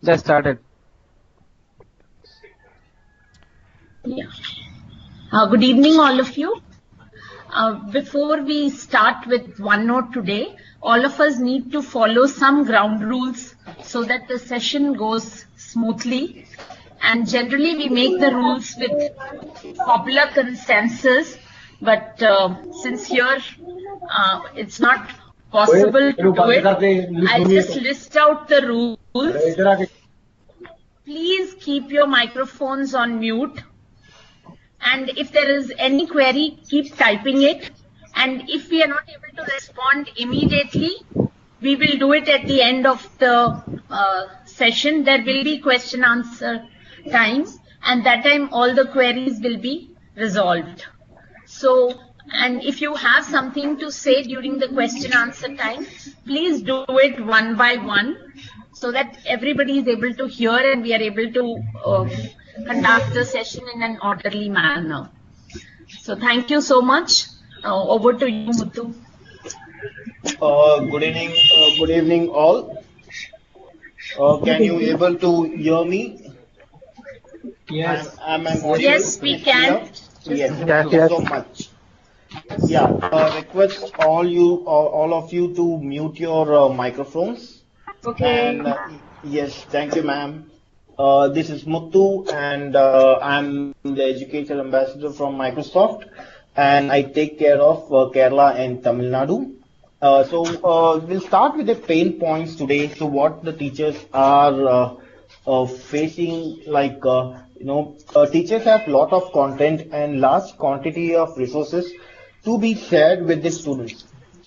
Just started. Yeah. Good evening, all of you. Before we start with OneNote today, all of us need to follow some ground rules so that the session goes smoothly. And generally, we make the rules with popular consensus, but since here it's not possible to do it, I'll just list out the rules. Please keep your microphones on mute. And if there is any query, keep typing it. And if we are not able to respond immediately, we will do it at the end of the session. There will be question answer time, and that time all the queries will be resolved. So, and if you have something to say during the question answer time, please do it one by one so that everybody is able to hear and we are able to conduct the session in an orderly manner. So thank you so much. Over to you, Muthu. Good evening all. Can you able to hear me? Yes. Yes, we can. Yes, thank you so much. Yeah, request all of you to mute your microphones. Okay. And yes, thank you, ma'am. This is Muthu, and I'm the educational ambassador from Microsoft, and I take care of Kerala and Tamil Nadu. We'll start with the pain points today. So what the teachers are facing, like teachers have lot of content and large quantity of resources to be shared with the students.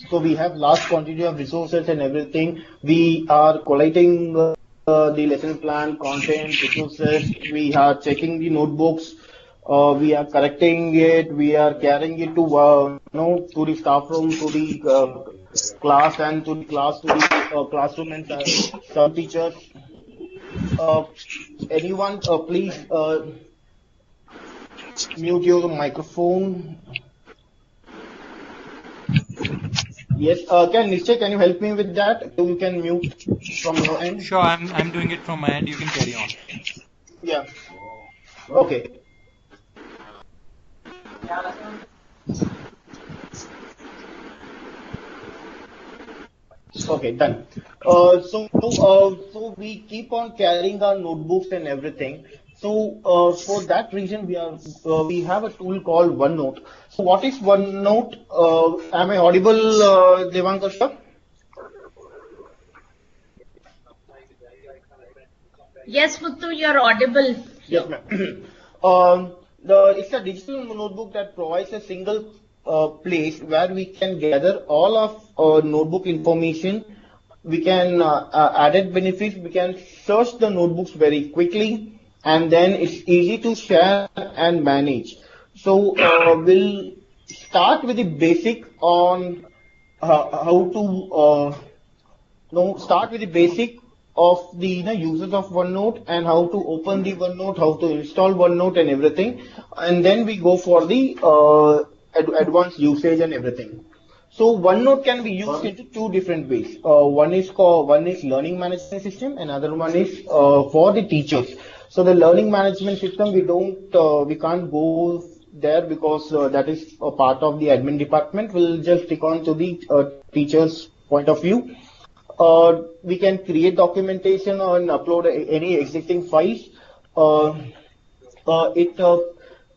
So we have large quantity of resources and everything. We are collating the lesson plan, content, resources. We are checking the notebooks. We are correcting it. We are carrying it to to the staff room, to the class, and to the classroom, and some teachers. Anyone, please mute your microphone. Yes, Nishchay, can you help me with that? You can mute from your end. Sure, I'm doing it from my end. You can carry on. Yeah. Okay. Okay, done. So we keep on carrying our notebooks and everything. So for that reason, we have a tool called OneNote. So what is OneNote? Am I audible, Devankar sir? Yes, Muthu, you're audible. Yes, ma'am. It's a digital notebook that provides a single place where we can gather all of notebook information. We can added benefits. We can search the notebooks very quickly, and then it's easy to share and manage. So we'll start with the basic on how to start with the basic of the uses of OneNote and how to open the OneNote, how to install OneNote and everything, and then we go for the advanced usage and everything. So OneNote can be used into two different ways. One is learning management system, and another one is for the teachers. So the learning management system, we can't go there because that is a part of the admin department. We'll just stick on to the teachers' point of view. We can create documentation and upload any existing files.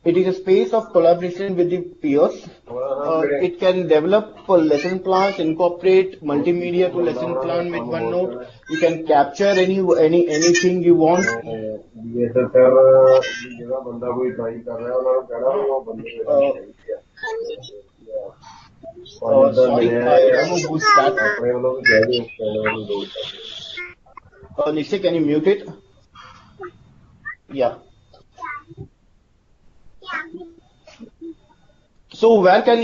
It is a space of collaboration with the peers. It can develop lesson plans, incorporate multimedia to lesson plan with OneNote. You can capture anything you want. Sorry, I don't know who's that. Nisha, can you mute it? Yeah. So where can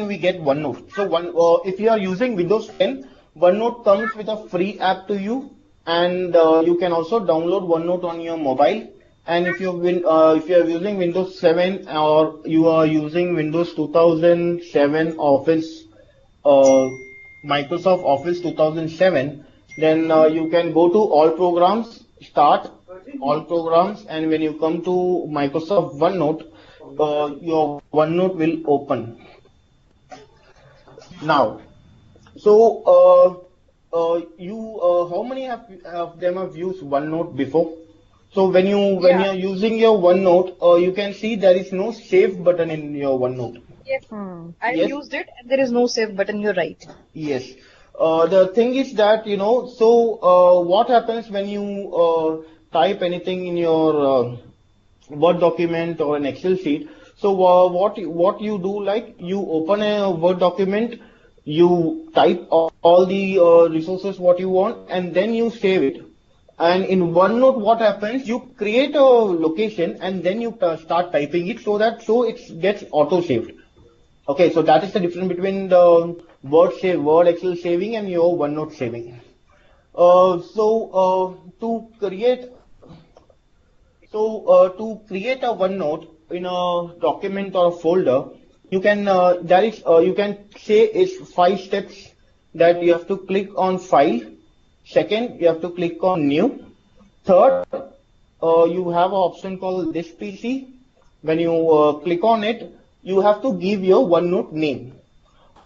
we get OneNote? So if you are using Windows 10, OneNote comes with a free app to you, and you can also download OneNote on your mobile. And if you are using Windows 7 or you are using Windows 2007 Office, Microsoft Office 2007, then you can go to all programs start all programs, and when you come to Microsoft OneNote, your OneNote will open. Now, so how many of them have used OneNote before? So when you're using your OneNote, you can see there is no save button in your OneNote. Yes, I've used it, and there is no save button. You're right. Yes. The thing is that, what happens when you type anything in your Word document or an Excel sheet? So what you do, like you open a Word document, you type all the resources what you want, and then you save it. And in OneNote, what happens? You create a location and then you start typing it so it gets auto saved. Okay, so that is the difference between the Word Excel saving and your OneNote saving. To create a OneNote in a document or a folder, you can you can say it's 5 steps that you have to click on File. Second, you have to click on New. Third, you have an option called This PC. When you click on it, you have to give your OneNote name.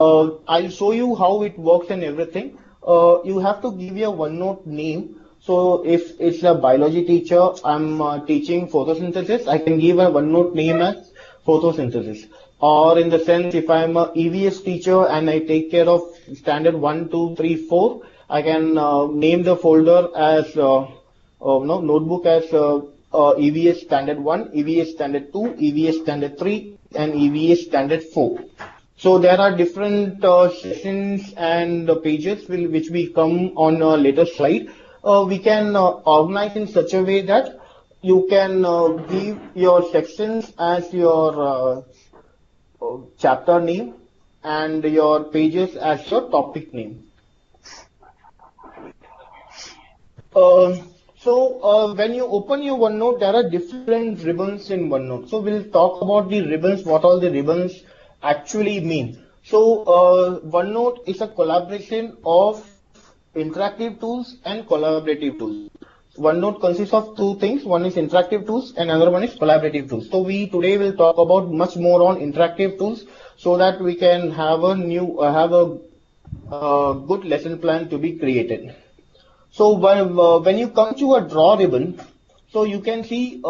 I'll show you how it works and everything. You have to give your OneNote name. So if it's a biology teacher, I'm teaching photosynthesis, I can give a OneNote name as photosynthesis. Or in the sense, if I'm a EVS teacher and I take care of standard 1, 2, 3, 4, I can name the folder as notebook as EVS standard 1, EVS standard 2, EVS standard 3, and EVS standard 4. So there are different sessions and pages which will come on a later slide. We can organize in such a way that you can give your sections as your chapter name and your pages as your topic name. When you open your OneNote, there are different ribbons in OneNote. So we'll talk about the ribbons, what all the ribbons actually mean. So OneNote is a collaboration of interactive tools and collaborative tools. OneNote consists of two things. One is interactive tools and another one is collaborative tools. So we today will talk about much more on interactive tools so that we can have a good lesson plan to be created. So when you come to a draw ribbon, so you can see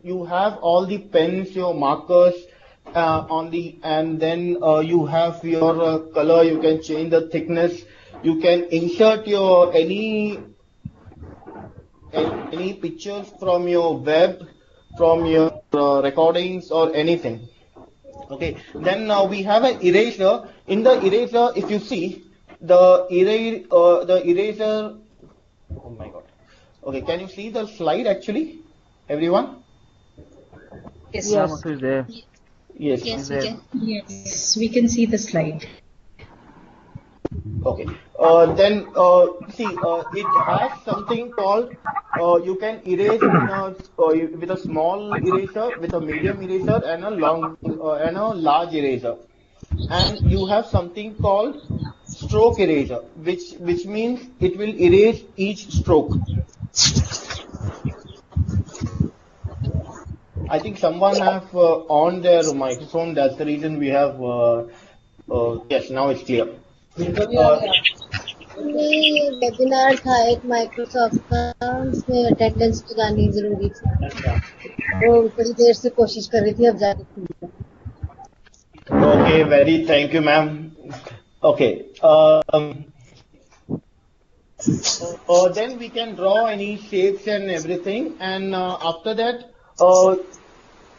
you have all the pens, your markers and then you have your color. You can change the thickness. You can insert your any pictures from your web, from your recordings or anything. Okay. Then we have an eraser. In the eraser, if you see the eraser. Oh my God. Okay, can you see the slide actually, everyone? Yes. Yes. Yes, we can. Yes, we can see the slide. Okay. Then see, it has something called you can erase with a small eraser, with a medium eraser, and a large eraser. And you have something called stroke eraser, which means it will erase each stroke. I think someone have on their microphone. That's the reason we have. Yes, now it's clear. Webinar था एक Microsoft का, उसमें attendance लगानी जरूरी थी, वो बड़ी देर से कोशिश कर रही थी, अब जाके Okay, thank you, ma'am. Okay. Then we can draw any shapes and everything, and after that,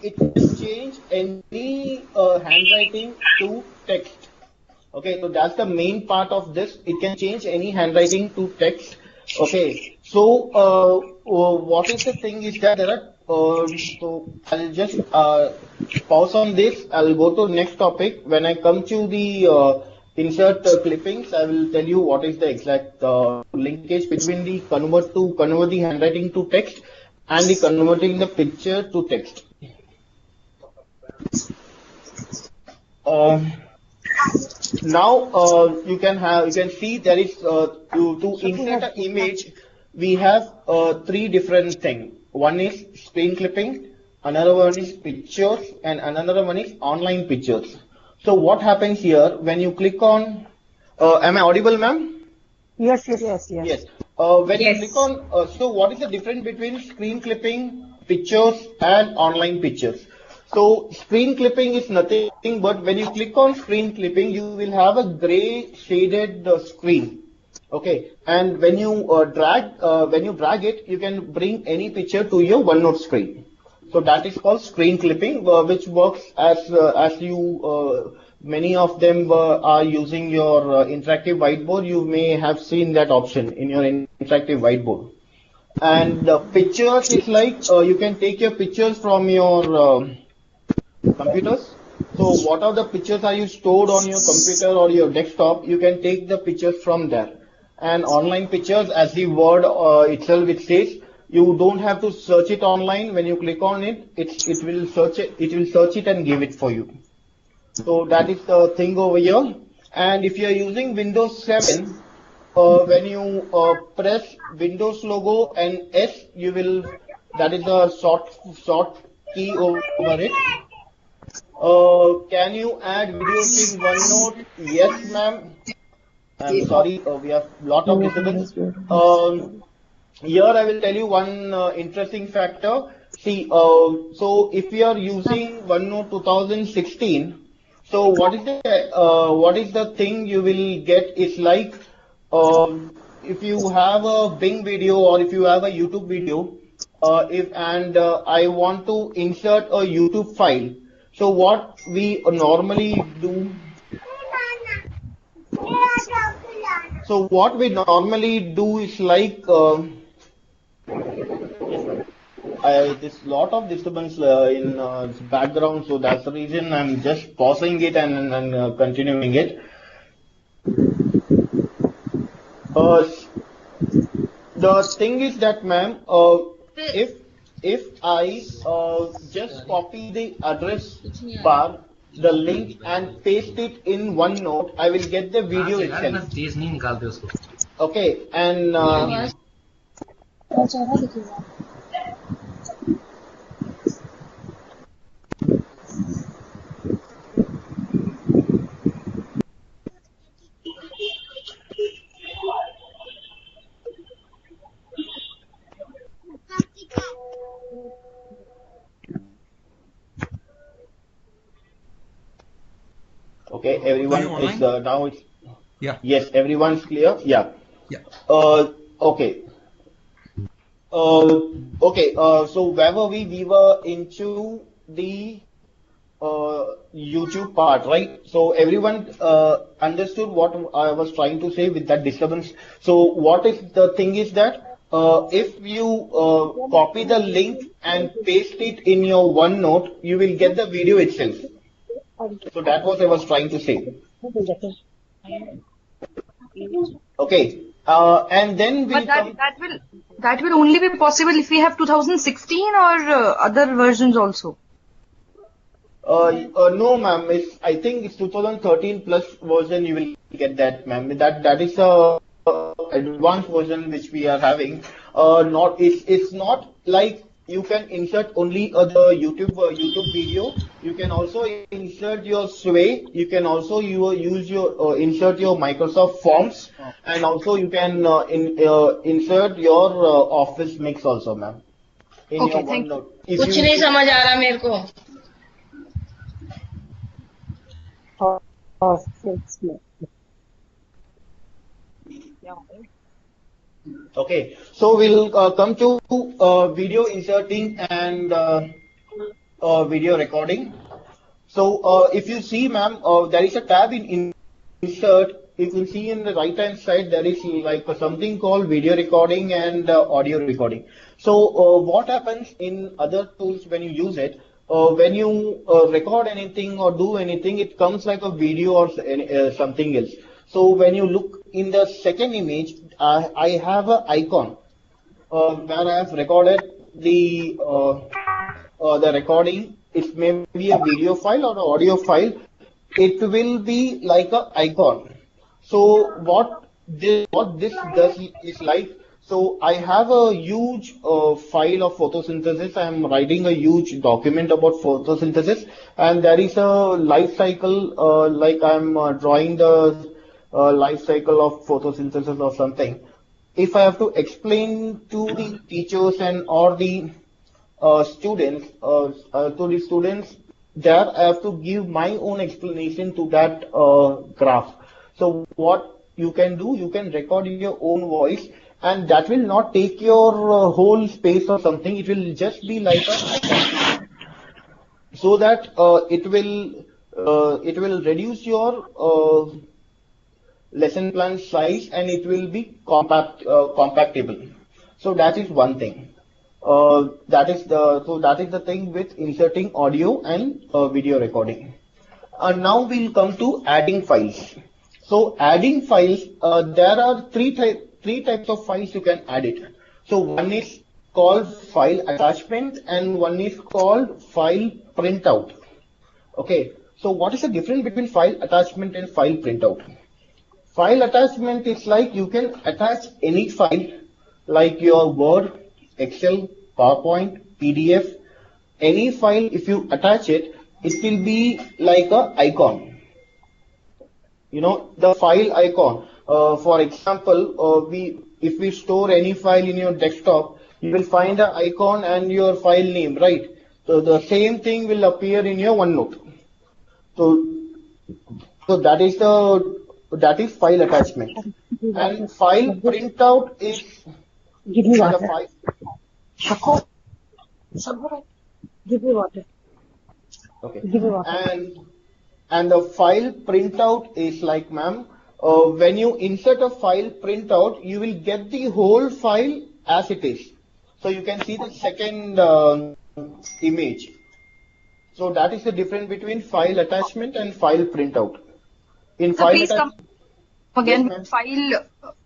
it will change any handwriting to text. Okay, so that's the main part of this. It can change any handwriting to text. Okay, so what is the thing is that there are. So I'll just pause on this. I'll go to next topic. When I come to the insert clippings, I will tell you what is the exact linkage between the convert the handwriting to text and the converting the picture to text. Now you can see there is to insert an image we have three different things. One is screen clipping, another one is pictures, and another one is online pictures. So what happens here when you click on? Am I audible, ma'am? Yes. Yes. When you click on, so what is the difference between screen clipping, pictures, and online pictures? So screen clipping is nothing but when you click on screen clipping, you will have a gray shaded screen. Okay, and when you drag it, you can bring any picture to your OneNote screen. So that is called screen clipping, which works as you many of them are using your interactive whiteboard. You may have seen that option in your interactive whiteboard. And pictures is like you can take your pictures from your computers. So what are the pictures are you stored on your computer or your desktop? You can take the pictures from there. And online pictures, as the word itself it says, you don't have to search it online. When you click on it, it will search it. It will search it and give it for you. So that is the thing over here. And if you are using Windows 7, when you press Windows logo and S, you will. That is the short key over it. Can you add videos in OneNote? Yes, ma'am. I'm sorry, we have lot of disturbance. Here I will tell you one interesting factor. See, so if we are using OneNote 2016, so what is the thing you will get is like if you have a Bing video or if you have a YouTube video, I want to insert a YouTube file. So what we normally do. So what we normally do is like there's lot of disturbance in background, so that's the reason I'm just pausing it and continuing it. The thing is that, ma'am, if I just copy the address bar, the link and paste it in OneNote, I will get the video itself. Okay, and okay, everyone is now it's yes, everyone's clear. Yeah. Okay. Okay. So where were we? We were into the YouTube part, right? So everyone understood what I was trying to say with that disturbance. So what is the thing is that if you copy the link and paste it in your OneNote, you will get the video itself. So that was I was trying to say. Okay. And then but that will only be possible if we have 2016 or other versions also. No, ma'am. I think it's 2013 plus version. You will get that, ma'am. That is a advanced version which we are having. It's not like you can insert only the YouTube video. You can also insert your Sway. You can also use your insert your Microsoft Forms, and also you can insert your Office Mix also, ma'am. Okay, thank you. कुछ नहीं समझ आ रहा मेरे को. Okay, so we'll come to video inserting and video recording. So if you see, ma'am, there is a tab in insert. You can see in the right hand side there is like something called video recording and audio recording. So what happens in other tools when you use it? When you record anything or do anything, it comes like a video or something else. So when you look in the second image, I have an icon where I have recorded the recording. It may be a video file or an audio file. it will be like a icon. So what this does is like, so I have a huge file of photosynthesis. I am writing a huge document about photosynthesis, and there is a life cycle, like I'm drawing the life cycle of photosynthesis or something. If I have to explain to the teachers and or the students, to the students, there I have to give my own explanation to that graph. So what you can do, you can record your own voice, and that will not take your whole space or something. It will just be like a, so that it will reduce your lesson plan size, and it will be compactable. So that is one thing. That is the thing with inserting audio and video recording. Now we'll come to adding files. So adding files, there are three types of files you can add it. So one is called file attachment, and one is called file printout. Okay. So what is the difference between file attachment and file printout? File attachment is like you can attach any file, like your Word, Excel, PowerPoint, PDF, any file. If you attach it, it will be like a icon. You know, the file icon. For example, if we store any file in your desktop, you will find an icon and your file name, right? So the same thing will appear in your OneNote. So that is file attachment. And file printout is Give me the water. file. Give me water. Okay. Give me water. And the file printout is like, ma'am, when you insert a file printout, you will get the whole file as it is. So you can see the second image. So that is the difference between file attachment and file printout. In So file please come again Yes, with file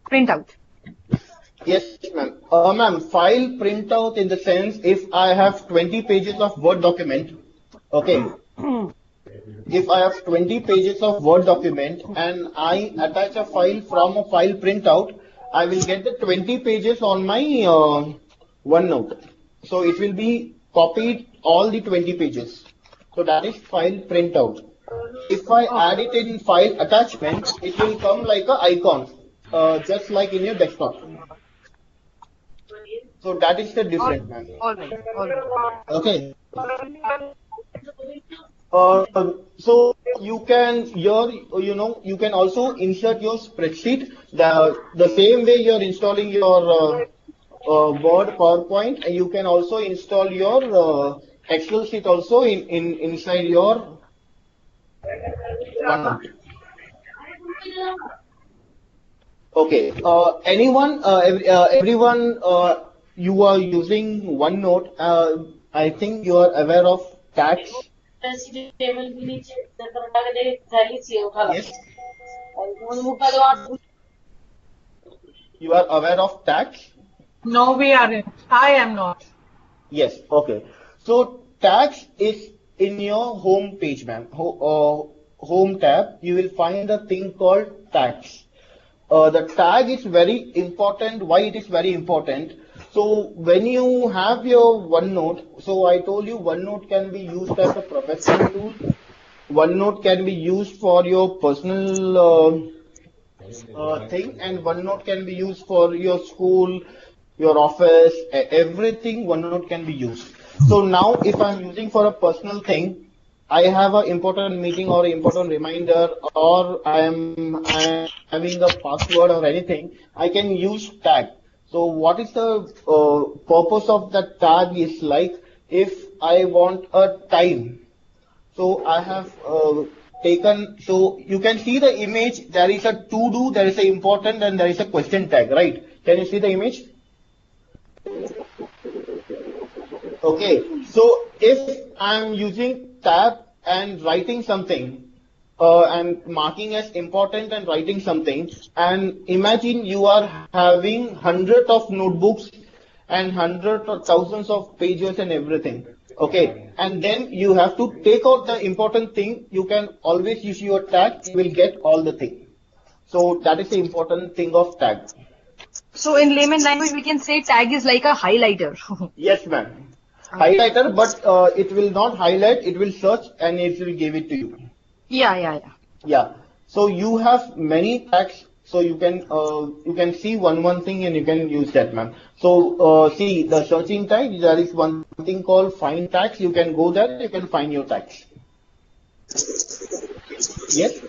printout. Yes, ma'am. Ma'am, file printout in the sense, if I have 20 pages of Word document, okay. If I have 20 pages of Word document and I attach a file from a file printout, I will get the 20 pages on my OneNote. So it will be copied all the 20 pages. So that is file printout. If I add it in file attachment, it will come like a icon, just like in your desktop. So that is the difference, ma'am. All right. Okay. So you can you can also insert your spreadsheet the same way you're installing your Word, PowerPoint, and you can also install your Excel sheet also inside your OneNote. Okay. Everyone, you are using OneNote. I think you are aware of tags. Yes. You are aware of tags? No, we aren't. I am not. Yes. Okay. So tags is in your home page, ma'am. Home tab. You will find a thing called tags. The tag is very important. Why it is very important? So when you have your OneNote, so I told you OneNote can be used as a professional tool. OneNote can be used for your personal thing, and OneNote can be used for your school, your office, everything. OneNote can be used. So now, if I'm using for a personal thing, I have an important meeting or important reminder, or I am having a password or anything, I can use tag. So what is the purpose of that tag is like, if I want a time. So I have taken, so you can see the image, there is a to do, there is a important, and there is a question tag, right? Can you see the image? Okay, so if I'm using tab and writing something, and marking as important and writing something, and imagine you are having hundreds of notebooks and hundreds or thousands of pages and everything. Okay, and then you have to take out the important thing. You can always use your tag. You will get all the thing. So that is the important thing of tag. So in layman language, we can say tag is like a highlighter. Yes, ma'am. Highlighter, but it will not highlight. It will search and it will give it to you. Yeah. Yeah. So you have many tags. So you can see one thing and you can use that, ma'am. So see the searching tag. There is one thing called find tags. You can go there. You can find your tags. Yes.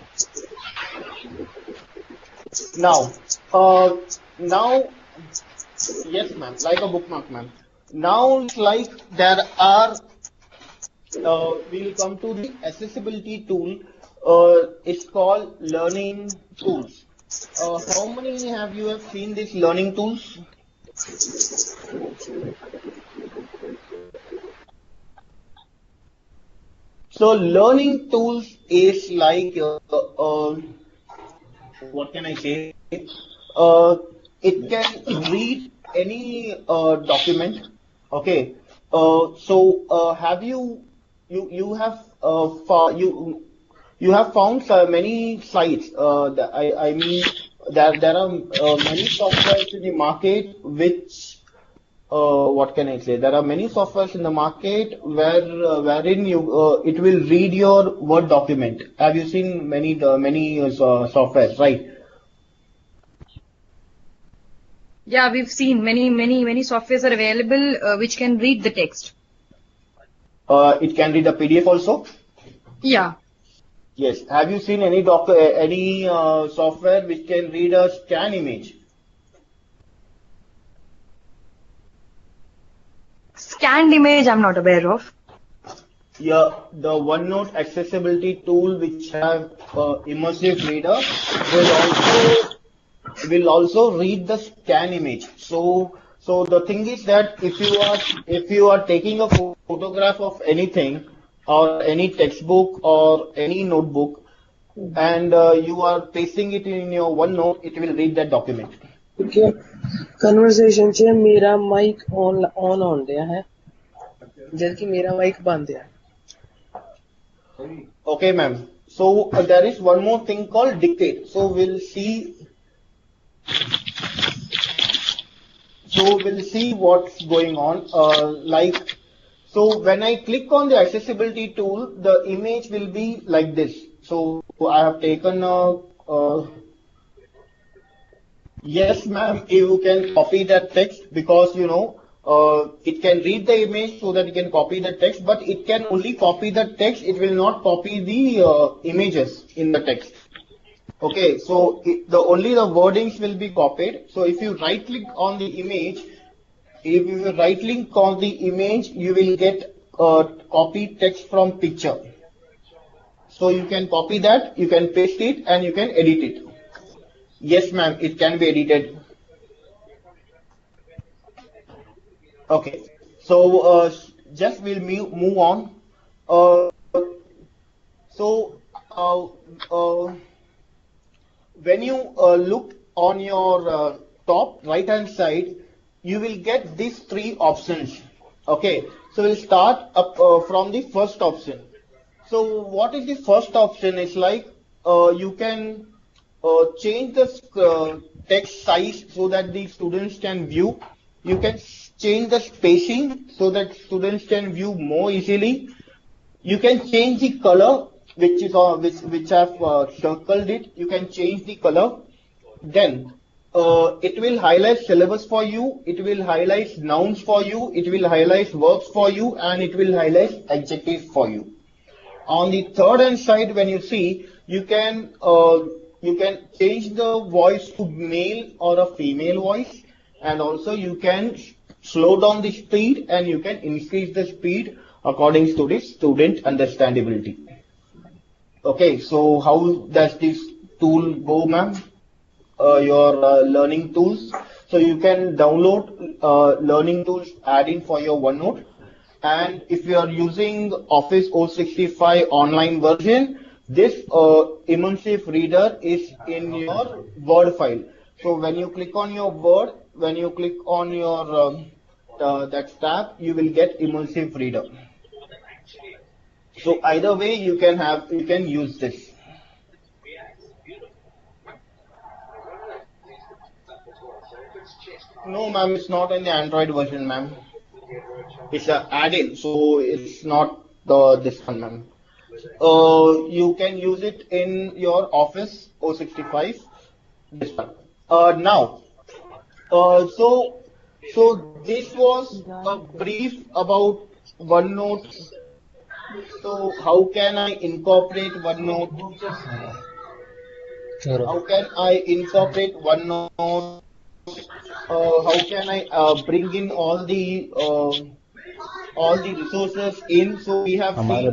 Now, now, yes, ma'am. Like a bookmark, ma'am. Now, it's like there are. We'll come to the accessibility tool. It's called learning tools. How many have you have seen these learning tools? So learning tools is like what can I say? It can read any document. Okay. Have you have you have found many sites. I mean, there are many softwares in the market which what can I say? There are many softwares in the market wherein it will read your Word document. Have you seen many softwares, right? Yeah, we've seen many softwares are available which can read the text. It can read a PDF also. Yeah. Yes. Have you seen any software which can read a scan image? Scanned image, I'm not aware of. Yeah, the OneNote accessibility tool, which have immersive reader, will also read the scan image. So the thing is that if you are taking a photograph of anything or any textbook or any notebook and you are pasting it in your OneNote, it will read that document. Okay. Conversation च मेरा mic on होंडिया है जबकि मेरा mic बंद है. Okay, ma'am. So there is one more thing called dictate. So we'll see. So we'll see what's going on. So when I click on the accessibility tool, the image will be like this. So I have taken yes, ma'am. You can copy that text because it can read the image so that it can copy the text, but it can only copy the text. It will not copy the images in the text. Okay, so only the wordings will be copied. So if you right click on the image, you will get copy text from picture. So you can copy that, you can paste it, and you can edit it. Yes, ma'am, it can be edited. Okay, so just we'll move on. When you look on your top right hand side, you will get these three options. Okay, so we'll start up from the first option. So what is the first option? It's like you can change the text size so that the students can view. You can change the spacing so that students can view more easily. You can change the color, which I've circled it. You can change the color. Then it will highlight syllabus for you. It will highlight nouns for you. It will highlight verbs for you, and it will highlight adjectives for you. On the third hand side, when you see, you can change the voice to male or a female voice, and also you can slow down the speed and you can increase the speed according to the student understandability. Okay, so how does this tool go, ma'am? Your learning tools. So you can download learning tools add-in for your OneNote. And if you are using Office 065 online version, this immersive reader is in your Word file. So when you click on your Word, when you click on your that tab, you will get immersive reader. So either way you can use this. No, ma'am, it's not in the Android version, ma'am. It's a add-in, so it's not the this one, ma'am. You can use it in your Office 065. This one. Now, so this was a brief about OneNote. So how can I incorporate OneNote? How can I incorporate OneNote? How can I bring in all the resources in? So we have seen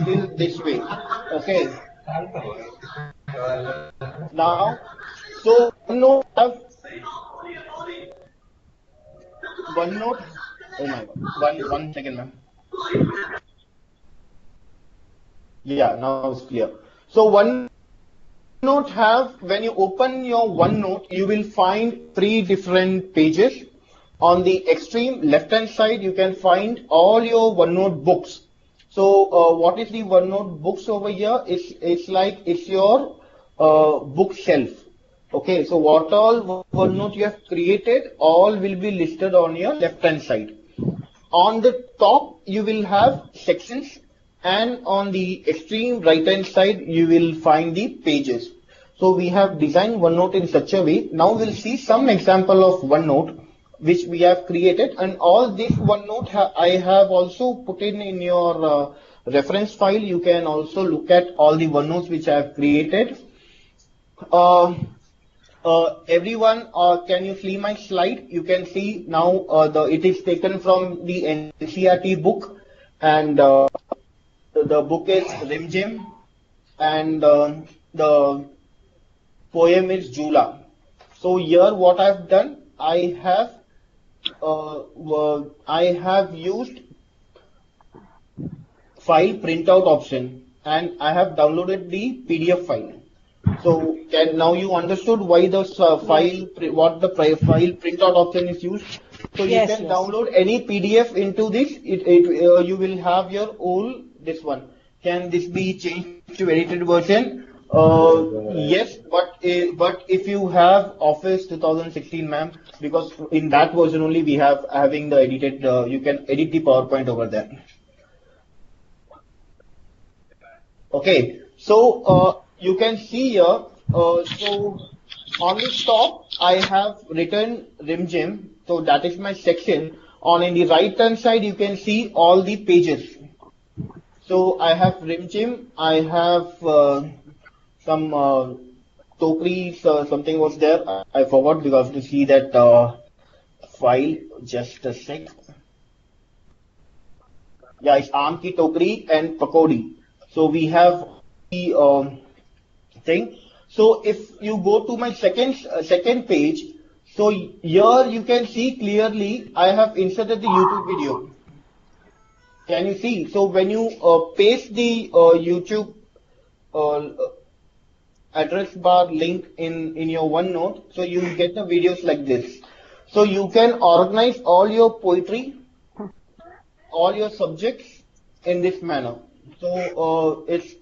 till this way. Okay. Now, so OneNote. Oh my God. One second, ma'am. Yeah, now it's clear. So OneNote when you open your OneNote, you will find 3 different pages. On the extreme left-hand side, you can find all your OneNote books. So what is the OneNote books over here? It's your bookshelf. Okay, so what all OneNote you have created, all will be listed on your left-hand side. On the top, you will have sections, and on the extreme right-hand side, you will find the pages. So we have designed OneNote in such a way. Now we'll see some example of OneNote which we have created, and all this OneNote I have also put in your reference file. You can also look at all the OneNotes which I have created. Everyone, can you see my slide? You can see now it is taken from the NCERT book, and the book is Rimjim, and the poem is Jula. So here what I've done, I have used file printout option, and I have downloaded the PDF file. So now you understood why the file printout option is used. So you can download any PDF into this. You will have your own this one. Can this be changed to edited version? Yes, but if you have Office 2016, ma'am, because in that version only we have having the edited. You can edit the PowerPoint over there. Okay, so you can see here. So on the top, I have written Rimjim. So that is my section. In the right hand side, you can see all the pages. So I have Rimjim. I have some Tokri. Something was there. I forgot because to see that file. Just a sec. Yeah, it's Aam Ki Tokri and Pakodi. So we have the thing. So if you go to my second page, so here you can see clearly I have inserted the YouTube video. Can you see? So when you paste the YouTube address bar link in your OneNote, so you get the videos like this. So you can organize all your poetry, all your subjects in this manner. So it's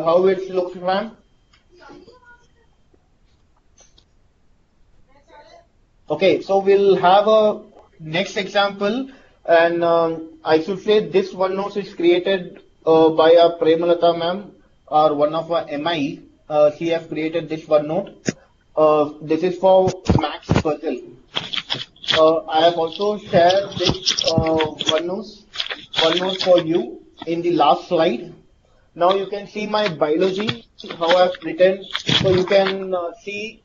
how it looks, ma'am. Okay, so we'll have a next example, and I should say this OneNote is created by a Premalata ma'am, or one of our MI. She has created this OneNote. This is for Max Puzzle. I have also shared this OneNote for you in the last slide. Now you can see my biology, how I've written. So you can see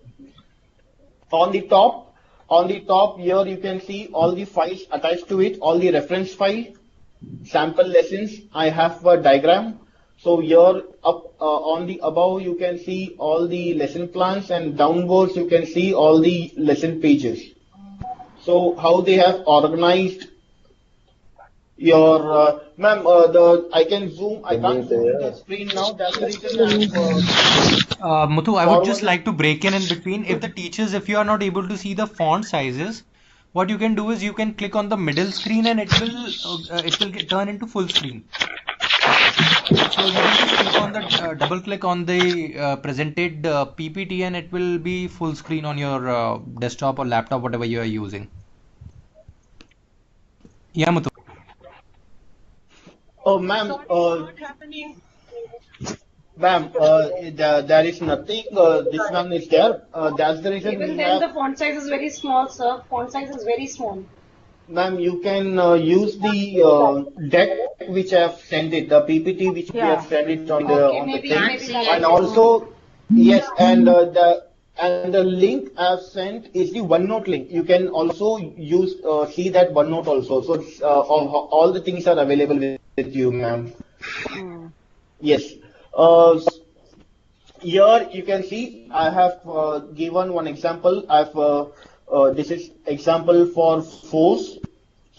on the top here you can see all the files attached to it, all the reference file, sample lessons. I have a diagram. So here up on the above you can see all the lesson plans, and downwards you can see all the lesson pages. So how they have organized your ma'am, I can zoom. I can't zoom the screen now. That's the reason. Muthu, I would just like to break in between. If you are not able to see the font sizes, what you can do is you can click on the middle screen and it will turn into full screen. So you can just click on the double click on the presented PPT and it will be full screen on your desktop or laptop, whatever you are using. Yeah, Muthu. Oh, ma'am, there is nothing. This one is there. That's the reason Even we then, have. the font size is very small, sir. Font size is very small. Ma'am, you can use the deck which I have sent it, the PPT which we have Yeah. sent it Okay, on the maybe thing, Can't see and it. also yes, and the link I have sent is the OneNote link. You can also use see that OneNote also. So all the things are available with you, ma'am. Yes. Uh, Here you can see I have given one example. This is example for force.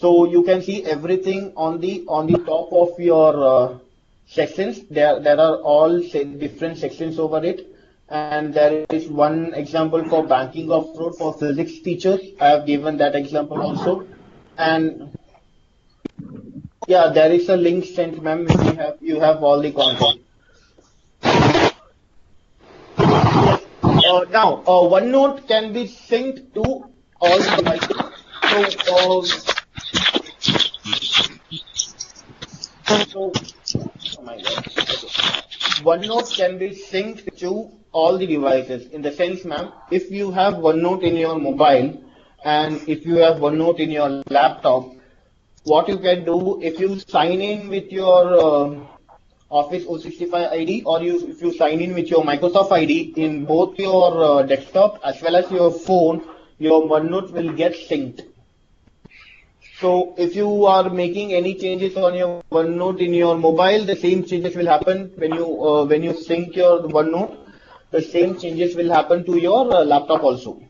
So you can see everything on the top of your sections. There are all different sections over it, and there is one example for banking off road for physics teachers. I have given that example also, and yeah, there is a link sent, ma'am. If you have all the content. Yes. Now, OneNote can be synced to all the devices. So, oh my God. Okay. OneNote can be synced to all the devices. In the sense, ma'am, if you have OneNote in your mobile and if you have OneNote in your laptop, what you can do if you sign in with your Office 365 ID or if you sign in with your Microsoft ID in both your desktop as well as your phone, your OneNote will get synced. So if you are making any changes on your OneNote in your mobile, the same changes will happen when you sync your OneNote. The same changes will happen to your laptop also.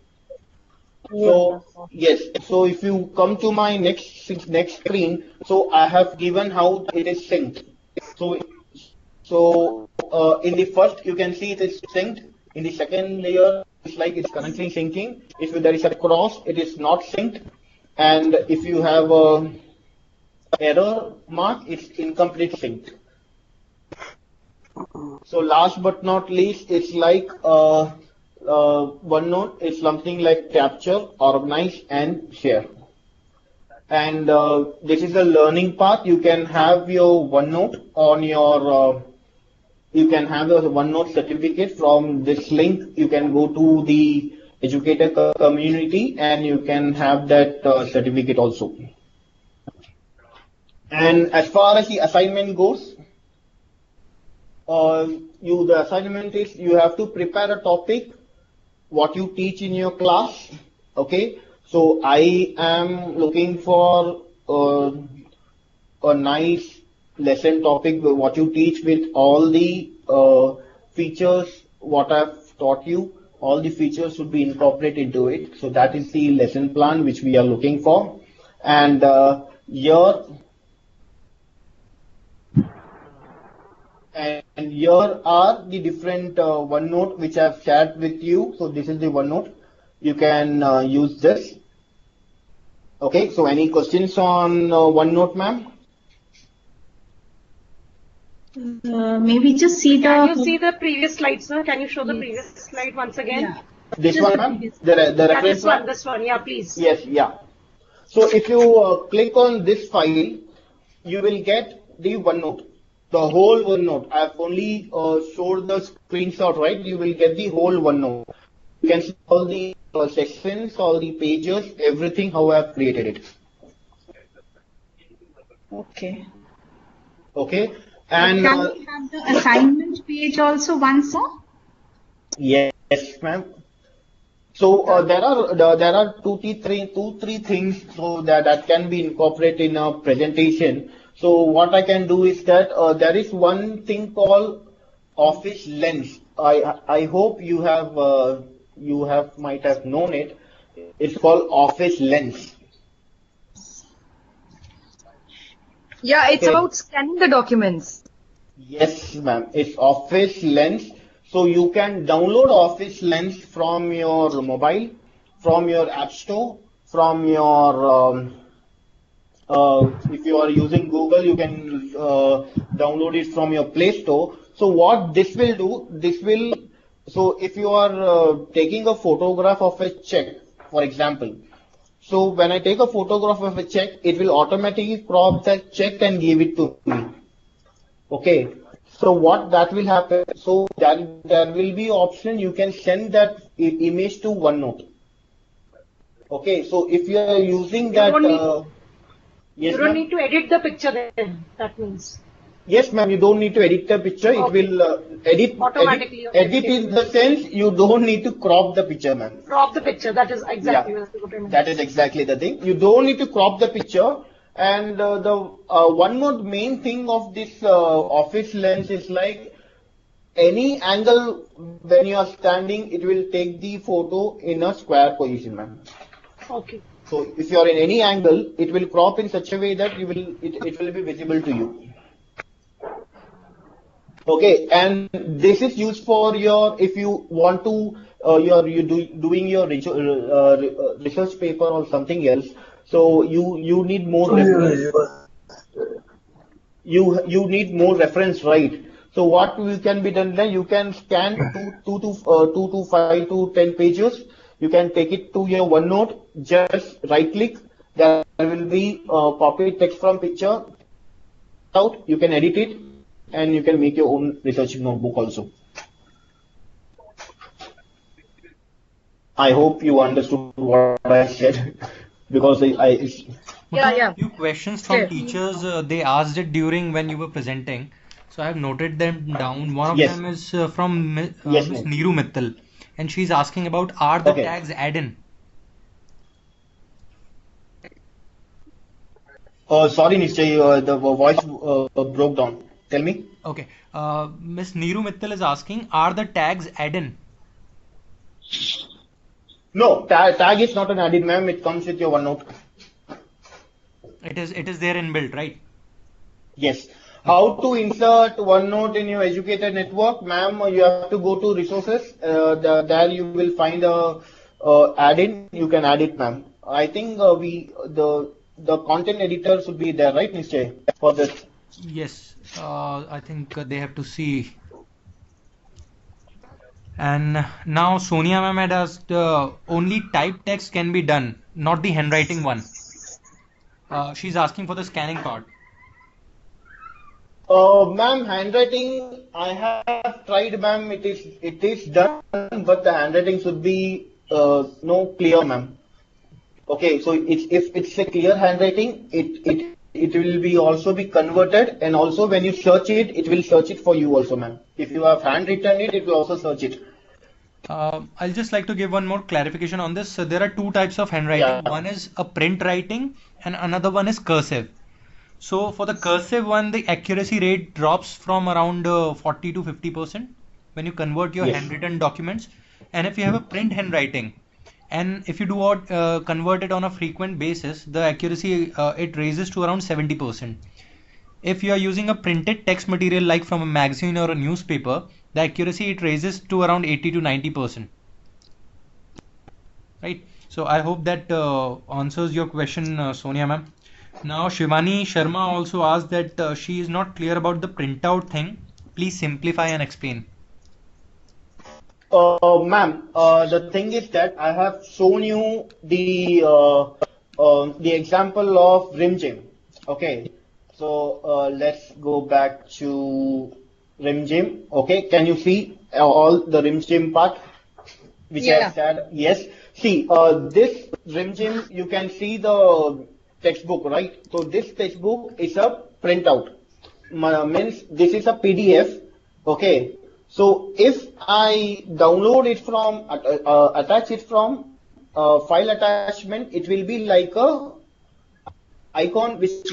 So yes, so if you come to my next screen, so I have given how it is synced. So in the first you can see it is synced. In the second layer, it's like it's currently syncing. If there is a cross, it is not synced. And if you have a error mark, it's incomplete synced. So last but not least, it's like OneNote is something like capture, organize, and share. And this is the learning part. You can have your OneNote on your you can have a OneNote certificate from this link. You can go to the educator community and you can have that certificate also. And as far as the assignment goes, the assignment is you have to prepare a topic, what you teach in your class. Okay, so I am looking for a nice lesson topic, what you teach with all the features, what I've taught you, all the features should be incorporated into it. So that is the lesson plan which we are looking for. And here are the different OneNote which I've shared with you. So this is the OneNote. You can use this. Okay, so any questions on OneNote, ma'am? Maybe just see Can you the. see the previous slide, sir? Can you show the previous slide once again? Yeah. This Just one, the ma'am? previous. The Yeah, reference one? this one. Yeah, please. Yes, yeah. So if you click on this file, you will get the OneNote, the whole OneNote. I've only showed the screenshot, right? You will get the whole OneNote. You can see all the sections, all the pages, everything how I've created it. Okay. Okay, and Can we have the assignment page also once more? yes, ma'am. So there are two, three things so that can be incorporated in a presentation. So what I can do is that there is one thing called Office Lens. I hope you have might have known it. It's called Office Lens. Yeah, it's Okay. about scanning the documents. Yes, ma'am. It's Office Lens. So you can download Office Lens from your mobile, from your App Store, from your If you are using Google, you can download it from your Play Store. So what this will do, so if you are taking a photograph of a check, for example, so when I take a photograph of a check, it will automatically crop that check and give it to me. Okay. So what that will happen, so there will be option you can send that image to OneNote. Okay, so if you are using that, yes, You don't ma'am. need to edit the picture then, that means. Yes, ma'am, you don't need to edit the picture. Okay. It will Automatically, okay. edit in the sense you don't need to crop the picture, ma'am. Crop the picture, that is exactly Yeah, what I meant. that is exactly the thing. You don't need to crop the picture. And the one more main thing of this office lens is like any angle when you are standing, it will take the photo in a square position, ma'am. Okay. So if you are in any angle, it will crop in such a way that it will be visible to you. Okay, and this is used for your if you want to doing your research paper or something else. So you need more reference. You need more reference, right? So what can be done then? You can scan two to 5 to 10 pages. You can take it to your OneNote. Just right click. There will be copy text from picture out. You can edit it, and you can make your own research notebook also. I hope you understood what I said because A few questions from teachers. They asked it during when you were presenting, so I have noted them down. One of Yes. them is from Yes, Miss ma'am. Neeru Mittal, and she's asking about are the Okay. tags add-in? Sorry, Nishchay, the voice broke down. Tell me. Okay. Miss Neeru Mittal is asking, are the tags add-in? No, tag is not an added, ma'am. It comes with your OneNote. It is there inbuilt, right? Yes. How to insert OneNote in your educator network, ma'am? You have to go to resources. There you will find a add-in. You can add it, ma'am. I think the content editor should be there, right, Nishchay, for this? Yes. I think they have to see. And now Sonia ma'am had asked, only typed text can be done, not the handwriting one. She's asking for the scanning part. Ma'am, handwriting, I have tried, ma'am. It is done, but the handwriting should be no clear, ma'am. Okay, so if it's a clear handwriting, it will be also be converted, and also when you search it, it will search it for you also, ma'am. If you have handwritten it, it will also search it. I'll just like to give one more clarification on this. So there are two types of handwriting. Yeah. One is a print writing, and another one is cursive. So for the cursive one, the accuracy rate drops from around 40 to 50% when you convert your Yes. handwritten documents. And if you have a print handwriting, and if you do convert it on a frequent basis, the accuracy it raises to around 70%. If you are using a printed text material like from a magazine or a newspaper, the accuracy it raises to around 80 to 90%. Right. So I hope that answers your question, Sonia ma'am. Now Shivani Sharma also asked that she is not clear about the printout thing. Please simplify and explain. Ma'am, the thing is that I have shown you the example of RimGem. Okay, so let's go back to RimGem. Okay, can you see all the RimGem part which I have said? Yes. See, this RimGem, you can see the textbook, right? So this textbook is a printout. Means this is a PDF. Okay. So if I download it from, attach it from file attachment, it will be like a icon which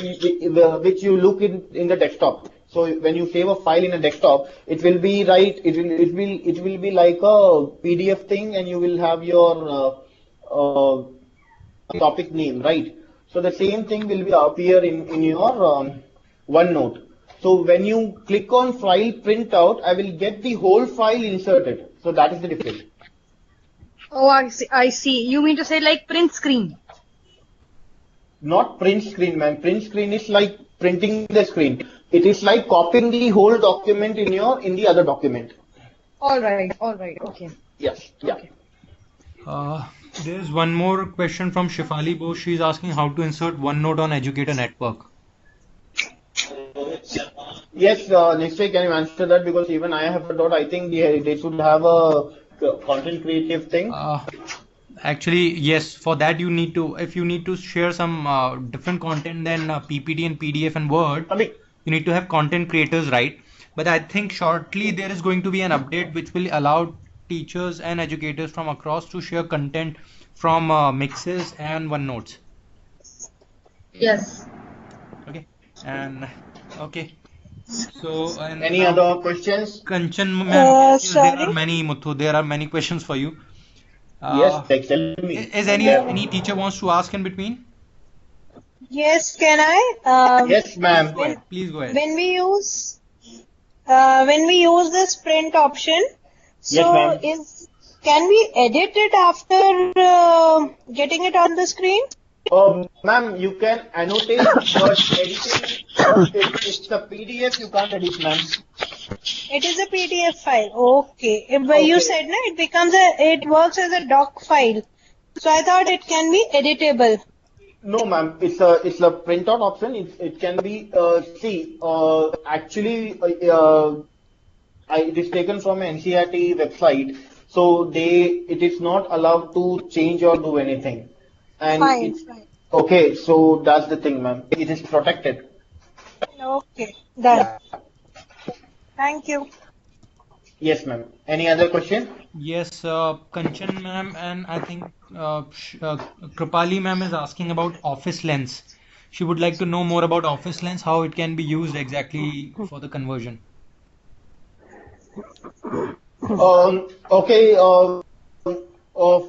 you look in the desktop. So when you save a file in a desktop, it will be right. It will be like a PDF thing, and you will have your topic name, right? So the same thing will be appear in your OneNote. So when you click on file printout, I will get the whole file inserted. So that is the difference. Oh, I see. You mean to say like print screen? Not print screen, ma'am. Print screen is like printing the screen. It is like copying the whole document in the other document. All right. Okay. Yes. Yeah. Okay. There's one more question from Shifali Bose. She's asking how to insert OneNote on Educator Network. Yes, Nischay, can you answer that? Because even I have a doubt. I think they should have a content creative thing. Actually, yes, for that you need to, if you need to share some different content than PPT and PDF and Word, I mean, you need to have content creators, right? But I think shortly there is going to be an update which will allow teachers and educators from across to share content from Mixes and OneNotes. Yes. Okay, and okay. So, and any now other questions? Kanchan ma'am, yes, there Sorry. are many, Muthu, there are many questions for you. Yes, tell me. Is any teacher wants to ask in between? Yes, can I? Yes, ma'am. Go ahead. Please go ahead. When we use this print option, Yes, so ma'am. can we edit it after getting it on the screen? Ma'am, you can annotate, but editing, it's a PDF, you can't edit, ma'am. It is a PDF file. Okay. But you said no, it works as a doc file. So I thought it can be editable. No, ma'am. It's a printout option. It can be actually it is taken from an NCERT website. So it is not allowed to change or do anything. And Fine. okay. So that's the thing, ma'am. It is protected. Okay. Done. Yeah. Thank you. Yes, ma'am. Any other question? Yes, Kanchan ma'am, and I think Kripali ma'am is asking about Office Lens. She would like to know more about Office Lens, how it can be used exactly for the conversion. Okay.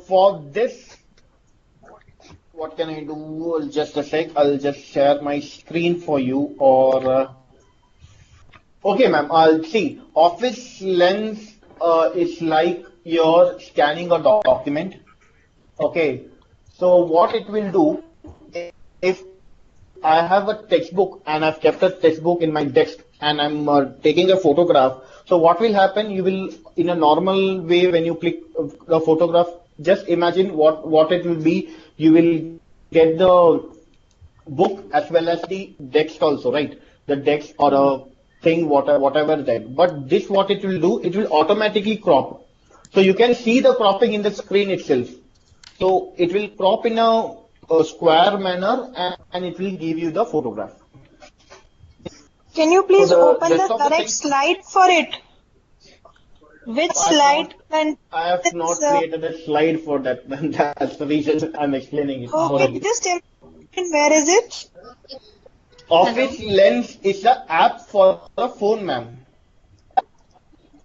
For this, what can I do? Just a sec. I'll just share my screen for you. Or okay, ma'am. I'll see. Office Lens is like you're scanning a document. Okay. So what it will do, if I have a textbook and I've kept a textbook in my desk and I'm taking a photograph. So what will happen? You will, in a normal way, when you click the photograph, just imagine what it will be. You will get the book as well as the text also, right? The text or a thing, whatever that. But this, what it will do, it will automatically crop. So you can see the cropping in the screen itself. So it will crop in a square manner and it will give you the photograph. Can you please So open the correct slide for it? Which slide? I have not created a slide for that. That's the reason I'm explaining it. Okay, just tell me, where is it? Office Lens is the app for the phone, ma'am.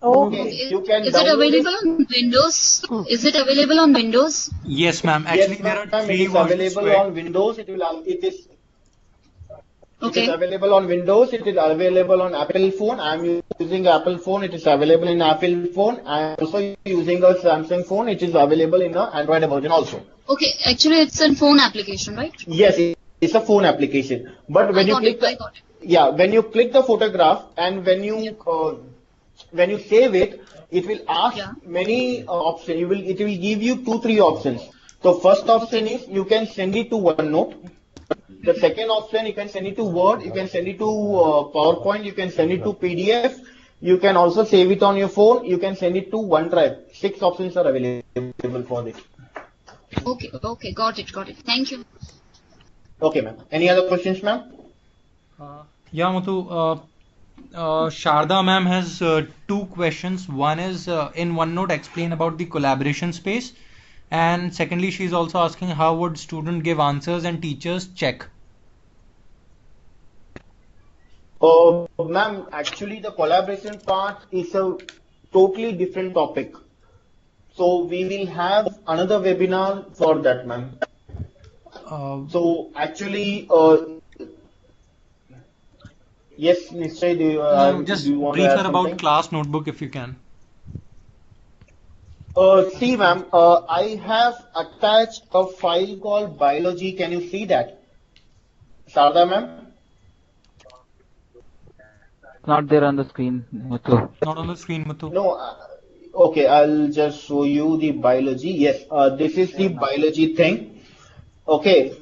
Okay. You can Is it available on Windows? Is it available on Windows? Yes, ma'am. Actually, there are ma'am, three it is versions available to on it. Windows. It is Okay. available on Windows. It is available on Apple phone. I'm using Apple phone. It is available in Apple phone. I'm also using a Samsung phone. It is available in an Android version also. Okay, actually it's a phone application, right? Yes, it's a phone application. But when you click when you click the photograph and when you save it, it will ask many options. It will give you 2-3 options. So first option is you can send it to OneNote. The second option, you can send it to Word, you can send it to PowerPoint, you can send it to PDF, you can also save it on your phone, you can send it to OneDrive. 6 options are available for this. Okay, got it. Thank you. Okay, ma'am. Any other questions, ma'am? Yeah, Muthu. Sharda ma'am has 2 questions. One is in OneNote, explain about the collaboration space. And secondly, she's also asking how would student give answers and teachers check? Ma'am, actually the collaboration part is a totally different topic. So we will have another webinar for that, ma'am. So actually, yes, Nischay, do you want brief to add her about something? class notebook if you can. See, ma'am, I have attached a file called biology. Can you see that? Sharda ma'am? Not there on the screen, Muthu. Not on the screen, Muthu. No. Okay, I'll just show you the biology. Yes, this is the biology thing. Okay.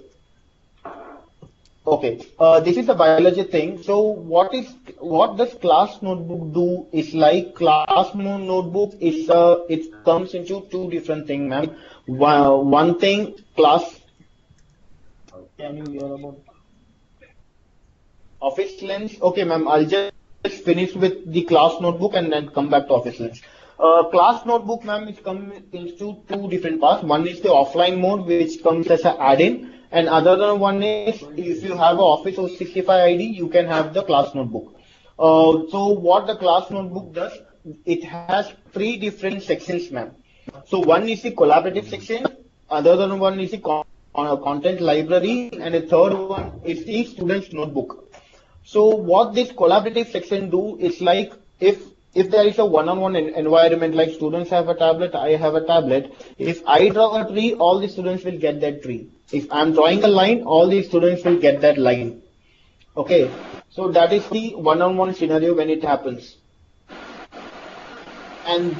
Okay, this is the biology thing. So what does class notebook do? Is like class notebook is it comes into two different things, ma'am. One thing class. Can you hear about office lens? Okay, ma'am. I'll just finish with the class notebook and then come back to office lens. Class notebook, ma'am, it comes into two different parts. One is the offline mode, which comes as an add-in. And other one is if you have a Office 365 ID, you can have the class notebook. So what the class notebook does, it has three different sections, ma'am. So one is the collaborative section, other one is the content library, and the third one is the student's notebook. So what this collaborative section do is like if there is a one-on-one environment, like students have a tablet, I have a tablet. If I draw a tree, all the students will get that tree. If I'm drawing a line, all the students will get that line. Okay, so that is the one-on-one scenario when it happens. And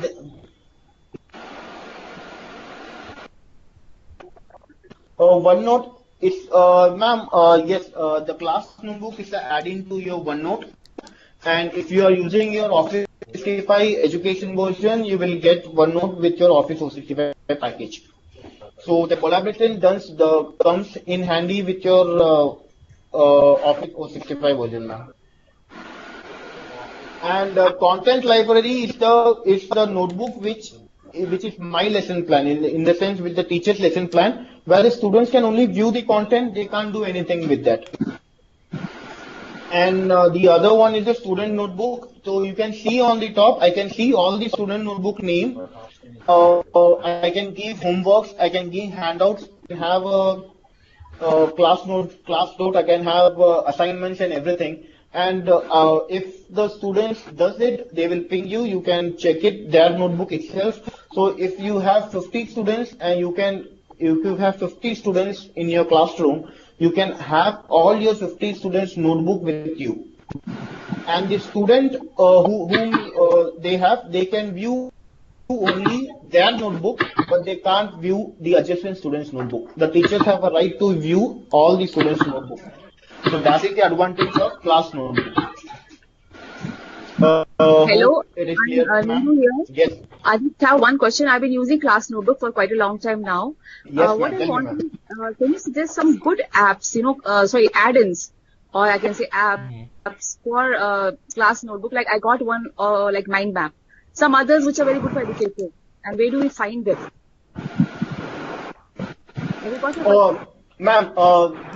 OneNote is, ma'am, yes, the class notebook is the add-in to your OneNote. And if you are using your Office 365 education version, you will get OneNote with your Office 365 package. So the collaboration comes in handy with your Office 365 version now. And content library is the notebook which is my lesson plan in the sense with the teacher's lesson plan, where the students can only view the content, they can't do anything with that. And the other one is the student notebook. So you can see on the top, I can see all the student notebook name. I can give homeworks, I can give handouts, I can have a class note, I can have assignments and everything. And if the students does it, they will ping you. You can check it, their notebook itself. So if you have 50 students and if you have 50 students in your classroom, you can have all your 50 students notebook with you. And the student whom they can view only their notebook, but they can't view the adjacent students' notebook. The teachers have a right to view all the students' notebook. So that is the advantage of class notebook. Hello, it is I'm clear, Ninu here. Yes. I just have one question. I've been using Class Notebook for quite a long time now. Yes, What ma'am. I Tell me, want ma'am. can you suggest some good apps, add-ins, or I can say apps for Class Notebook? Like I got one like Mind Map. Some others which are very good for education. And where do we find them? Have you got a Ma'am,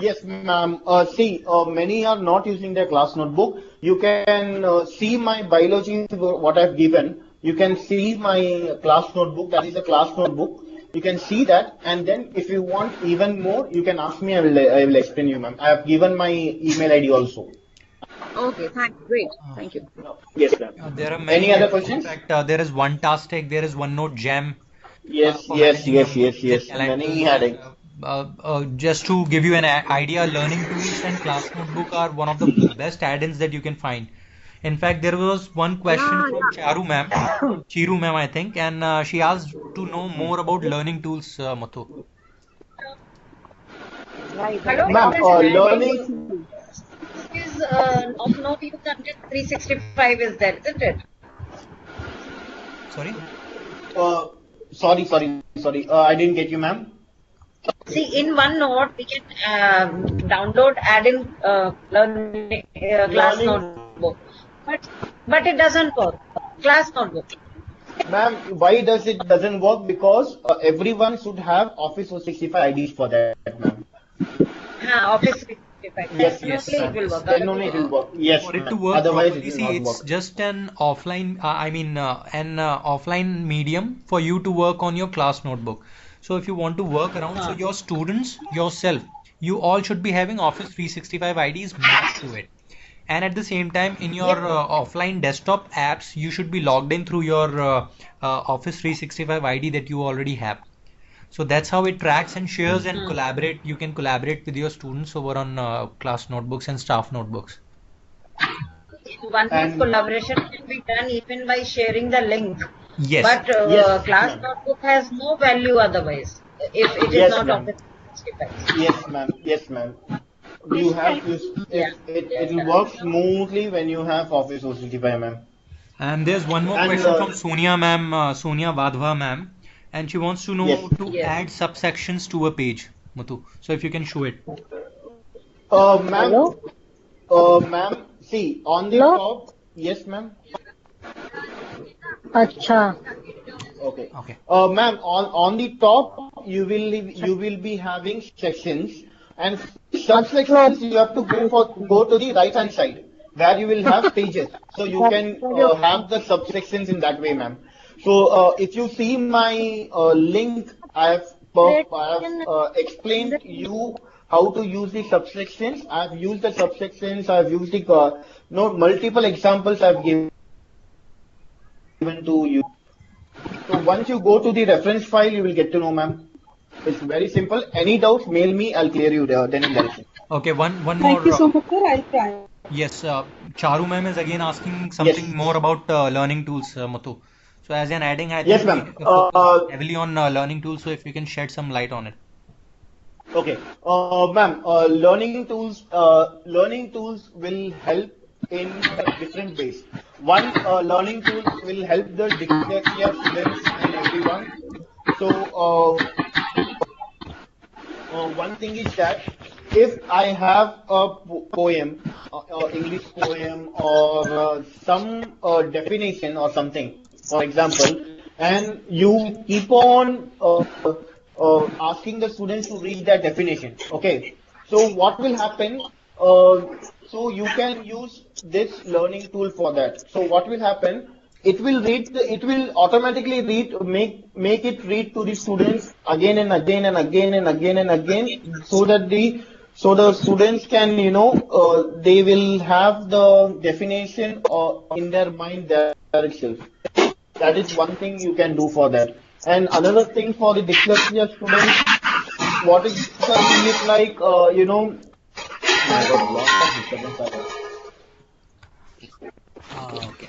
yes, ma'am. See, many are not using their class notebook. You can see my biology, what I've given. You can see my class notebook. That is a class notebook. You can see that, and then if you want even more, you can ask me. I will explain you, ma'am. I have given my email ID also. Okay, thanks. Great. Thank you. Yes, ma'am. There are many. Any other In questions? fact, there is OneTask, there is OneNote Jam. Yes, For yes, managing yes, your yes, yes. calendar. Many heading. Just to give you an idea, learning tools and class notebook are one of the best add-ins that you can find. In fact, there was one question from Chiru ma'am, I think, and she asked to know more about learning tools, Muthu. Hello, Ma'am, learning is of no use until 365 is there, isn't it? Sorry? Sorry. I didn't get you, ma'am. See, in OneNote, we can download, add in learning class notebook, but it doesn't work. Class notebook. Ma'am, why doesn't work? Because everyone should have Office 365 IDs for that, ma'am. Office 365. Yes, Then only it will work. Then only it will work. Yes, For it ma'am. to work Otherwise, properly, it will see, not it's work. just an offline, an offline medium for you to work on your class notebook. So if you want to work around, so your students, yourself, you all should be having Office 365 IDs mapped to it. And at the same time, in your offline desktop apps, you should be logged in through your Office 365 ID that you already have. So that's how it tracks and shares and collaborate. You can collaborate with your students over on class notebooks and staff notebooks. OneNote And collaboration can be done even by sharing the link. Yes. But yes, class ma'am. notebook has no value otherwise if it is Yes, not ma'am. of its device. Yes, ma'am. Yes, ma'am. You have to, Yeah. it will work smoothly when you have Office 365, ma'am. And there's one more And question from Sonia ma'am, Sonia Vadhva ma'am, and she wants to know yes, to Yes. add subsections to a page, Muthu. So if you can show it. ma'am, Hello? ma'am, see on the Hello? top. Yes, ma'am. Acha. Okay. Okay. Ma'am, on the top you will be having sections, and subsections you have to go to the right hand side where you will have pages. So you can have the subsections in that way, ma'am. So if you see my link, I have explained you how to use the subsections. I have used the subsections. I have used the multiple examples I have given to you. So once you go to the reference file, you will get to know, ma'am. It's very simple. Any doubts, mail me. I'll clear you there, then and there. Okay, one more. Thank you so much, sir. I'll try. Yes, Charu ma'am is again asking Yes. something more about learning tools, Muthu. So as an adding, I Yes, think ma'am. we focus heavily on learning tools. So if you can shed some light on it. Okay. Ma'am, learning tools will help in different ways. One, learning tools will help the dyslexia students and everyone. So, one thing is that if I have a poem, English poem, or some definition or something, for example, and you keep on asking the students to read that definition, okay? So what will happen? So you can use this learning tool for that. So what will happen? It will automatically make it read to the students again and again and again and again and again, so that the students can, they will have the definition in their mind there itself. That is one thing you can do for that. And another thing for the dyslexia students, what is the thing is like, I got lots of disturbance. Okay.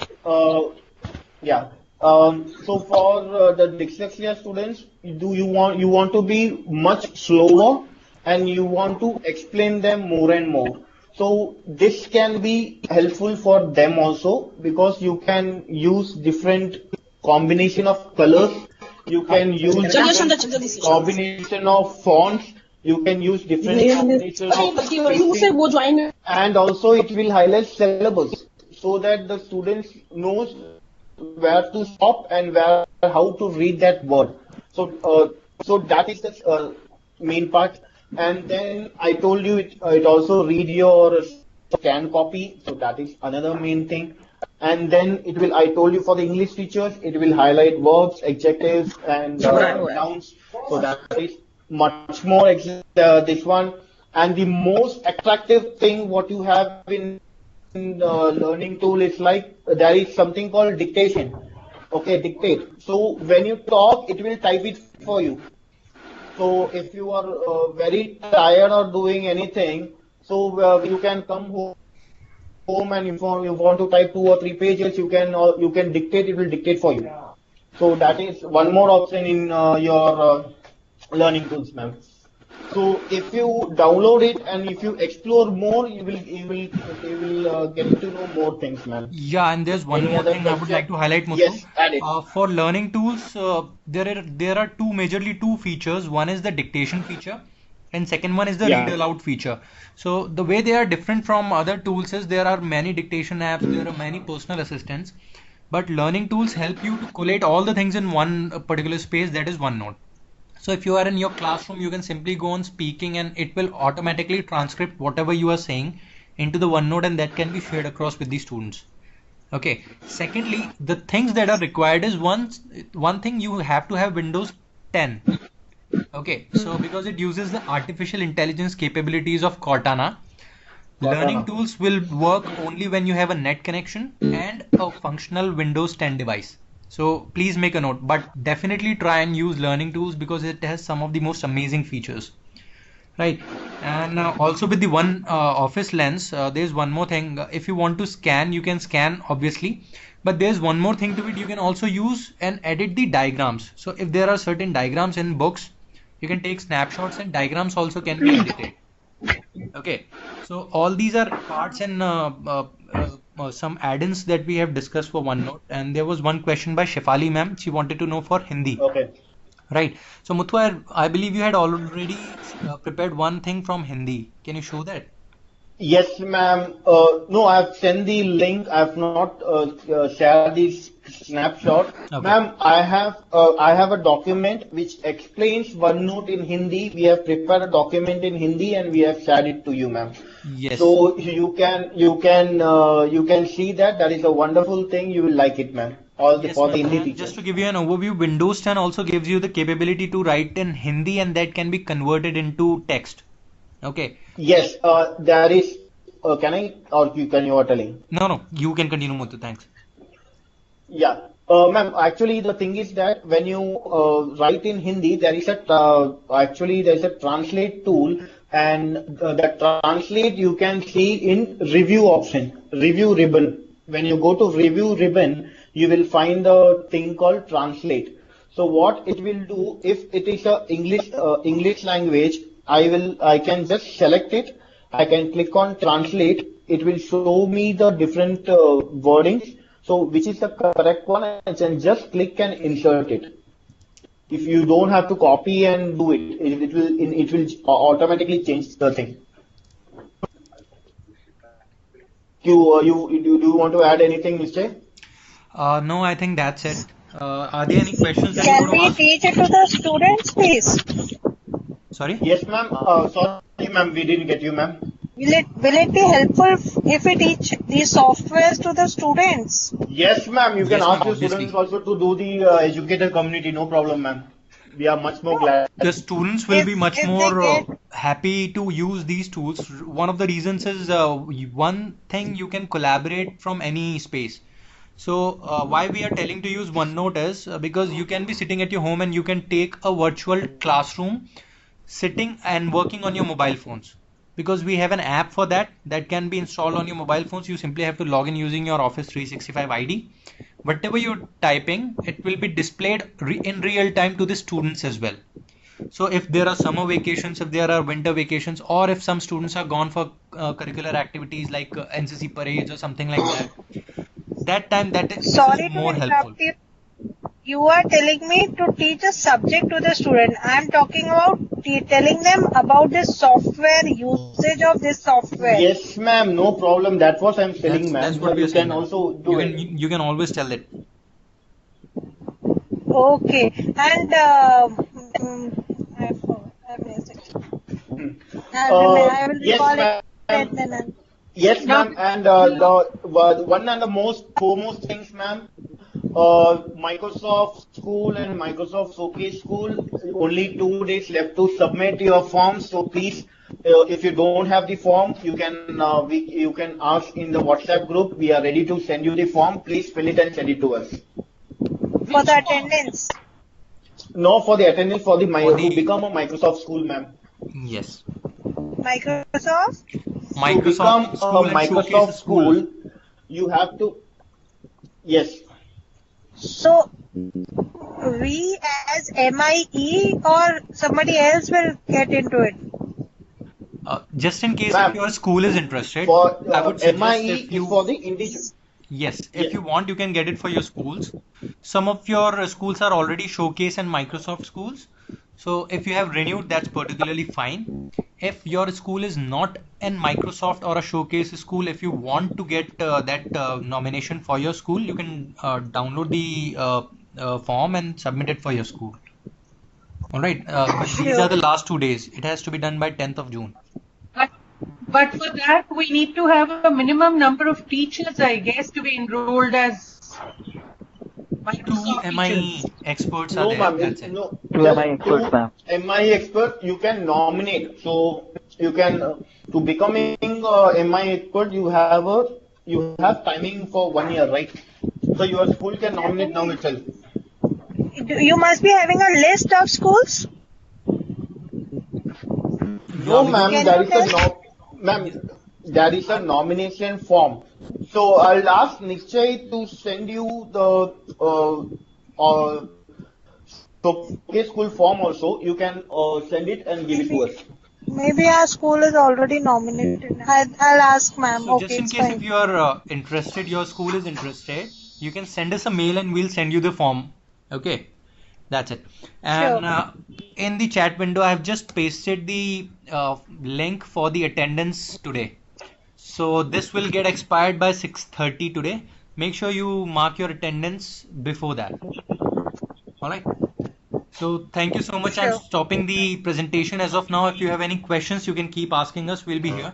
Yeah. So for the dyslexia students, you want to be much slower, and you want to explain them more and more. So this can be helpful for them also, because you can use different combination of colors. You can use different combination of fonts. You can use different combination of spacing, and also it will highlight syllabus, so that the students knows where to stop and how to read that word. So that is the main part. And then I told you it also read your scan copy. So that is another main thing. And then I told you for the English teachers, it will highlight verbs, adjectives, and nouns. So that is much more this one. And the most attractive thing what you have in learning tool is like there is something called dictation. Okay, dictate. So when you talk, it will type it for you. So if you are very tired or doing anything, so you can come home and if you want to type 2 or 3 pages, you can dictate. It will dictate for you. So that is one more option in your learning tools, ma'am. So if you download it and if you explore more, you will get to know more things, ma'am. Yeah, and there's one Any more other thing I would question? like to highlight, Muthu. Yes, add it. For learning tools, there are majorly two features. One is the dictation feature, and second one is the read aloud feature. So the way they are different from other tools is there are many dictation apps, there are many personal assistants, but learning tools help you to collate all the things in one particular space, that is OneNote. So if you are in your classroom, you can simply go on speaking and it will automatically transcript whatever you are saying into the OneNote, and that can be shared across with the students. Okay. Secondly, the things that are required is one thing, you have to have Windows 10. Okay. So because it uses the artificial intelligence capabilities of Cortana, learning tools will work only when you have a net connection and a functional Windows 10 device. So please make a note, but definitely try and use learning tools because it has some of the most amazing features. Right. And also with the one office lens, there's one more thing. If you want to scan, you can scan obviously, but there's one more thing to it. You can also use and edit the diagrams. So if there are certain diagrams in books, you can take snapshots and diagrams also can be edited. Okay. So all these are parts and some add-ins that we have discussed for OneNote. And there was one question by Shefali ma'am. She wanted to know for Hindi. Okay. Right. So Muthu, I believe you had already prepared one thing from Hindi. Can you show that? Yes, ma'am. No, I've sent the link. I've not shared the snapshot. Okay. Ma'am, I have a document which explains OneNote in Hindi. We have prepared a document in Hindi and we have shared it to you, ma'am. Yes. So you can see that. That is a wonderful thing. You will like it, ma'am. For the Hindi teachers. Just to give you an overview, Windows 10 also gives you the capability to write in Hindi and that can be converted into text. Okay. Yes, there is. Can I or you are telling? No, you can continue, Muthu. Thanks. Yeah, ma'am. Actually, the thing is that when you write in Hindi, there is a translate tool, and that translate you can see in review option, review ribbon. When you go to review ribbon, you will find the thing called translate. So what it will do, if it is a English language, I can just select it. I can click on translate. It will show me the different wordings. So which is the correct one, and then just click and insert it. If you don't have to copy and do it, it will automatically change the thing. Do you want to add anything, Mr.? No, I think that's it. Are there any questions that Can you want to we ask? teach it to the students, please? Sorry? Yes, ma'am. Sorry, ma'am. We didn't get you, ma'am. Will it be helpful if we teach these softwares to the students? Yes, ma'am. You can Yes, ask ma'am, the obviously. students also to do the educator community. No problem, ma'am. We are much more glad. The students will be much if they more get- happy to use these tools. One of the reasons is one thing you can collaborate from any space. So why we are telling to use OneNote is because you can be sitting at your home and you can take a virtual classroom sitting and working on your mobile phones. Because we have an app for that can be installed on your mobile phones. You simply have to log in using your Office 365 ID. Whatever you're typing, it will be displayed in real time to the students as well. So if there are summer vacations, if there are winter vacations, or if some students are gone for curricular activities like NCC parades or something like that time this Sorry is to more helpful. interrupt you. You are telling me to teach a subject to the student. I am talking about telling them about this software, usage of this software. Yes, ma'am. No problem. That's what I'm telling, ma'am. That's what we are You saying. can also do it. You can always tell it. Okay. And I missed it. I will Yes, recall ma'am. it. And then Yes, ma'am. And the one and the most foremost things, ma'am. Microsoft School and Microsoft Showcase School. Only 2 days left to submit your forms. So please, if you don't have the form, you can ask in the WhatsApp group. We are ready to send you the form. Please fill it and send it to us. for the attendance. No, for the attendance to become a Microsoft School, ma'am. Yes. Microsoft? To become a Microsoft School, you have to. Yes. So, we as MIE or somebody else will get into it? Just in case Ma'am, if your school is interested, For I would suggest MIE if you is for the individual. Yes, if you want, you can get it for your schools. Some of your schools are already Showcase and Microsoft schools. So if you have renewed, that's particularly fine. If your school is not an Microsoft or a Showcase school, if you want to get that nomination for your school, you can download the form and submit it for your school. All right. But these are the last 2 days. It has to be done by 10th of June. But for that, we need to have a minimum number of teachers, I guess, to be enrolled as Microsoft Two MIE teachers. experts are No, there. ma'am. That's it. No, Two just MIE experts, ma'am. MIE expert, you can nominate. So you can to becoming a MIE expert, you have timing for 1 year, right? So your school can nominate now itself. You must be having a list of schools. No, ma'am, Can there you is a tell? there is a nomination form. So I'll ask Nischay to send you the showcase school form also. You can send it and give it to us. Maybe our school is already nominated. I'll ask ma'am. So Okay, just in it's case if fine. you are interested, your school is interested, you can send us a mail and we'll send you the form. Okay, that's it. Sure. And in the chat window, I have just pasted the link for the attendance today. So this will get expired by 6:30 today. Make sure you mark your attendance before that. All right. So thank you so much. I'm Sure. stopping the presentation as of now. If you have any questions, you can keep asking us. We'll be here.